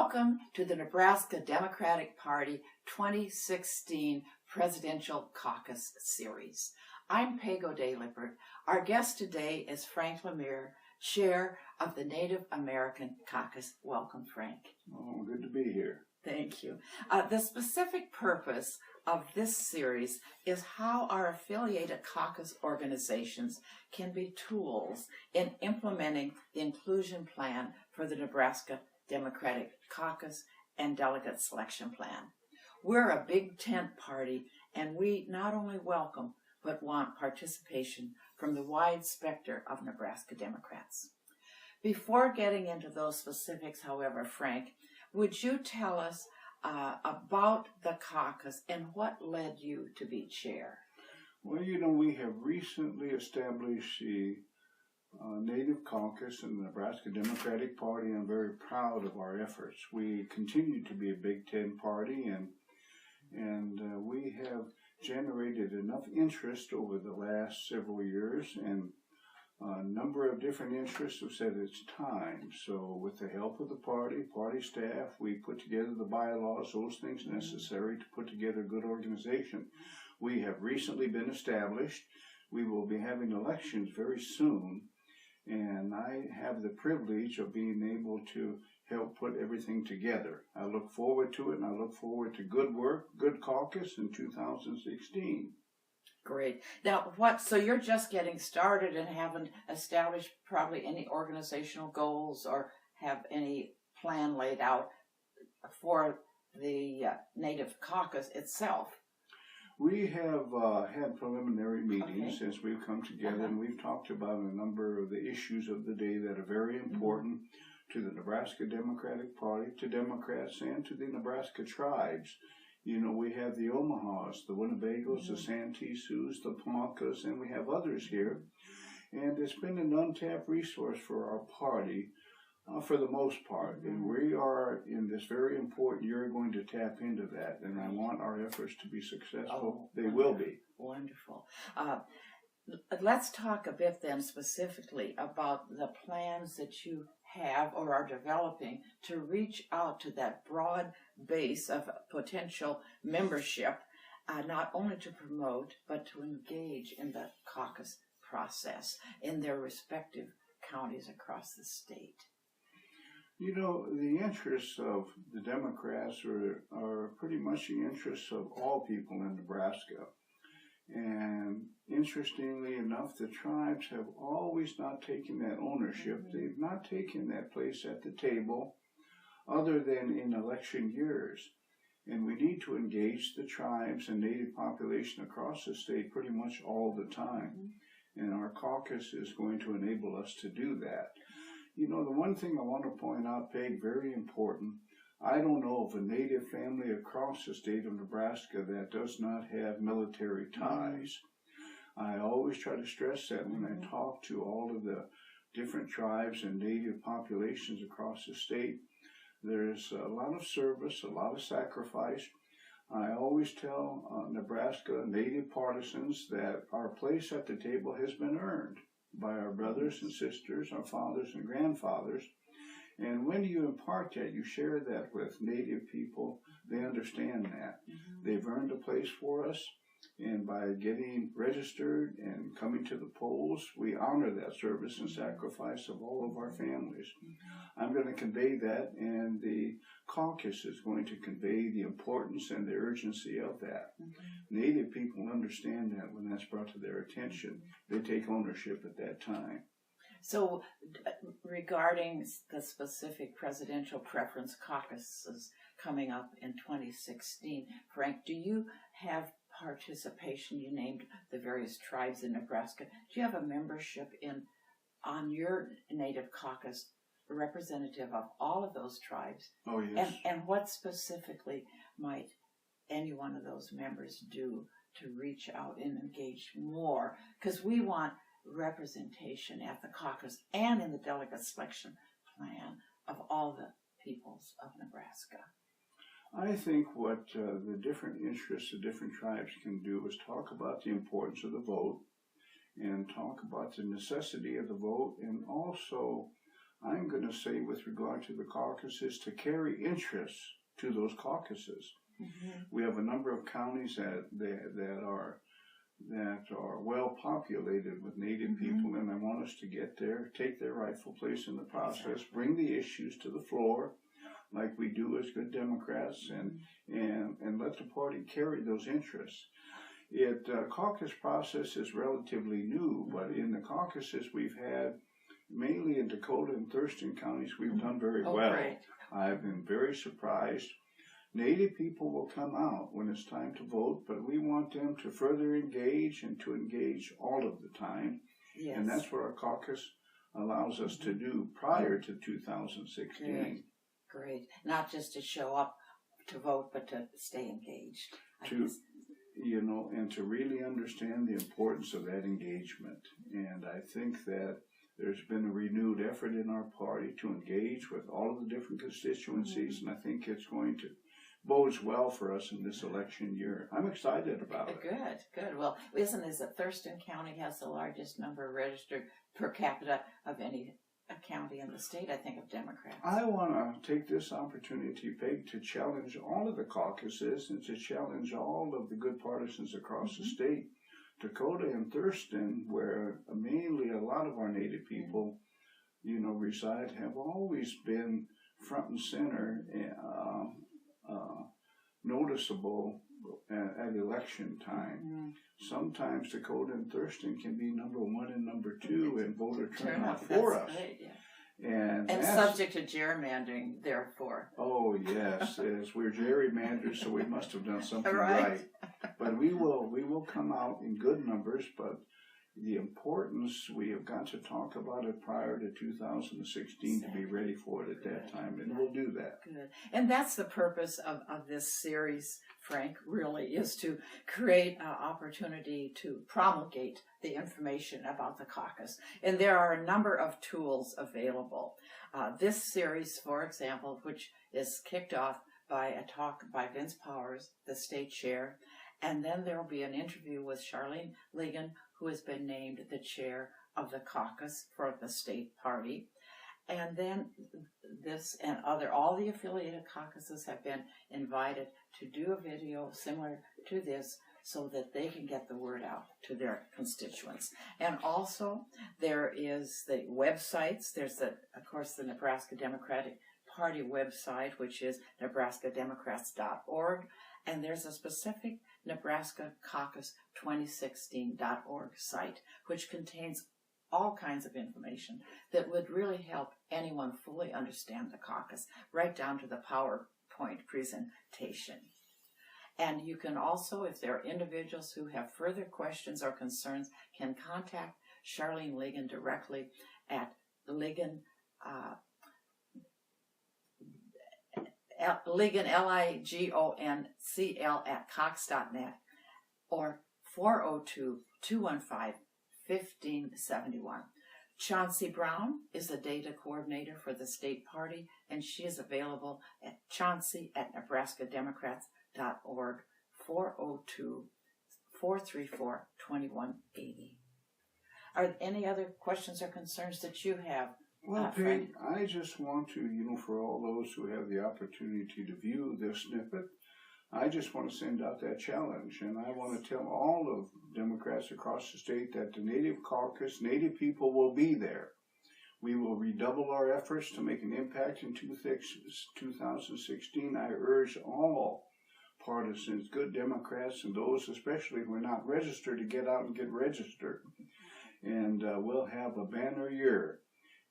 Welcome to the Nebraska Democratic Party 2016 Presidential Caucus Series. I'm Peg Lippert. Our guest today is Frank LaMere, Chair of the Native American Caucus. Welcome, Frank. Oh, good to be here. Thank you. The specific purpose of this series is how our affiliated caucus organizations can be tools in implementing the inclusion plan for the Nebraska Democratic Caucus and Delegate Selection Plan. We're a big tent party, and we not only welcome but want participation from the wide spectrum of Nebraska Democrats. Before getting into those specifics, however, Frank, would you tell us about the caucus and what led you to be chair? Well, you know, we have recently established the Native Caucus in the Nebraska Democratic Party. I'm very proud of our efforts. We continue to be a Big Ten party, and we have generated enough interest over the last several years, and a number of different interests have said it's time. So with the help of the party staff, we put together the bylaws, those things necessary to put together a good organization. We have recently been established. We will be having elections very soon, and I have the privilege of being able to help put everything together. I look forward to it, and I look forward to good work, good caucus in 2016. Great. Now, so you're just getting started and haven't established probably any organizational goals or have any plan laid out for the Native Caucus itself? We have had preliminary meetings since we've come together, and we've talked about a number of the issues of the day that are very important to the Nebraska Democratic Party, to Democrats, and to the Nebraska tribes. You know, we have the Omahas, the Winnebagos, the Santee Sioux, the Poncas, and we have others here. And it's been an untapped resource for our party for the most part. And we are, in this very important year, going to tap into that. And I want our efforts to be successful. They will be. Wonderful. Let's talk a bit then specifically about the plans that you have or are developing to reach out to that broad base of potential membership, not only to promote but to engage in the caucus process in their respective counties across the state. You know, the interests of the Democrats are pretty much the interests of all people in Nebraska. And interestingly enough, the tribes have always not taken that ownership. They've not taken that place at the table other than in election years. And we need to engage the tribes and Native population across the state pretty much all the time. And our caucus is going to enable us to do that. You know, the one thing I want to point out, Peg, very important, I don't know of a Native family across the state of Nebraska that does not have military ties. I always try to stress that when I talk to all of the different tribes and Native populations across the state. There's a lot of service, a lot of sacrifice. I always tell Nebraska Native partisans that our place at the table has been earned by our brothers and sisters, our fathers and grandfathers. And when you impart that, you share that with Native people, they understand that. They've earned a place for us, and by getting registered and coming to the polls, we honor that service and sacrifice of all of our families. I'm going to convey that, and the caucus is going to convey the importance and the urgency of that. Native people understand that when that's brought to their attention. They take ownership at that time. So regarding the specific Presidential Preference Caucuses coming up in 2016, Frank, do you have participation? You named the various tribes in Nebraska. Do you have a membership on your Native Caucus representative of all of those tribes? Oh, yes. And what specifically might any one of those members do to reach out and engage more? Because we want representation at the caucus and in the delegate selection plan of all the peoples of Nebraska. I think what the different interests of different tribes can do is talk about the importance of the vote and talk about the necessity of the vote, and also I'm going to say with regard to the caucuses, to carry interest to those caucuses. We have a number of counties that are well populated with Native people, and I want us to get there, take their rightful place in the process, bring the issues to the floor, like we do as good Democrats, and let the party carry those interests. Caucus process is relatively new, but in the caucuses we've had, mainly in Dakota and Thurston counties, we've done very well. Great. I've been very surprised. Native people will come out when it's time to vote, but we want them to further engage and to engage all of the time. Yes. And that's what our caucus allows us to do prior to 2016. Great. Not just to show up to vote, but to stay engaged. And to really understand the importance of that engagement. And I think that there's been a renewed effort in our party to engage with all of the different constituencies, and I think it's going to bodes well for us in this election year. I'm excited about it. Good. Well, isn't it that Thurston County has the largest number registered per capita of any county in the state, I think, of Democrats? I want to take this opportunity, Peg, to challenge all of the caucuses and to challenge all of the good partisans across the state. Dakota and Thurston, where mainly a lot of our Native people, reside, have always been front and center, noticeable at election time. Sometimes Dakota and Thurston can be number 1 and number 2 in voter turnout for us. Right, yeah. And subject to gerrymandering, therefore. Oh yes, as we're gerrymanders, so we must have done something right. But we will come out in good numbers. But the importance, we have got to talk about it prior to 2016 to be ready for it at that time, and we'll do that. Good. And that's the purpose of this series, Frank, really, is to create an opportunity to promulgate the information about the caucus. And there are a number of tools available. This series, for example, which is kicked off by a talk by Vince Powers, the state chair, and then there will be an interview with Charlene Ligon, who has been named the chair of the caucus for the state party. And then this and all the affiliated caucuses have been invited to do a video similar to this so that they can get the word out to their constituents. And also there is the websites. There's, of course, the Nebraska Democratic Party website, which is nebraskademocrats.org. And there's a specific Nebraska Caucus 2016.org site, which contains all kinds of information that would really help anyone fully understand the caucus, right down to the PowerPoint presentation. And you can also, if there are individuals who have further questions or concerns, can contact Charlene Ligon directly at Ligon, Ligon, Ligoncl @cox.net, or 402-215-1571. Chauncey Brown is the data coordinator for the state party, and she is available at chauncey@nebraskademocrats.org, 402-434-2180. Are there any other questions or concerns that you have? Well, Peg, I just want to, for all those who have the opportunity to view this snippet, I just want to send out that challenge, and I want to tell all of Democrats across the state that the Native Caucus, Native people will be there. We will redouble our efforts to make an impact in 2016. I urge all partisans, good Democrats, and those especially who are not registered to get out and get registered. And we'll have a banner year.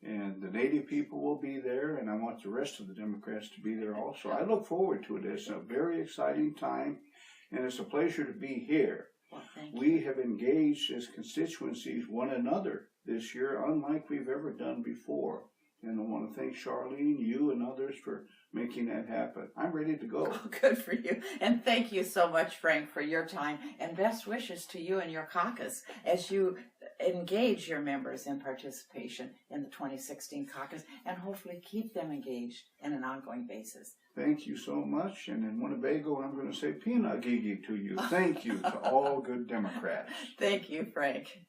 And the Native people will be there, and I want the rest of the Democrats to be there also. I look forward to it. It's a very exciting time, and it's a pleasure to be here. Well, we have engaged as constituencies one another this year, unlike we've ever done before. And I want to thank Charlene, you, and others for making that happen. I'm ready to go. Oh, good for you. And thank you so much, Frank, for your time. And best wishes to you and your caucus as you engage your members in participation in the 2016 caucus and hopefully keep them engaged on an ongoing basis. Thank you so much. And in Winnebago, I'm going to say Pina Gigi to you. Thank you to all good Democrats. Thank you, Frank.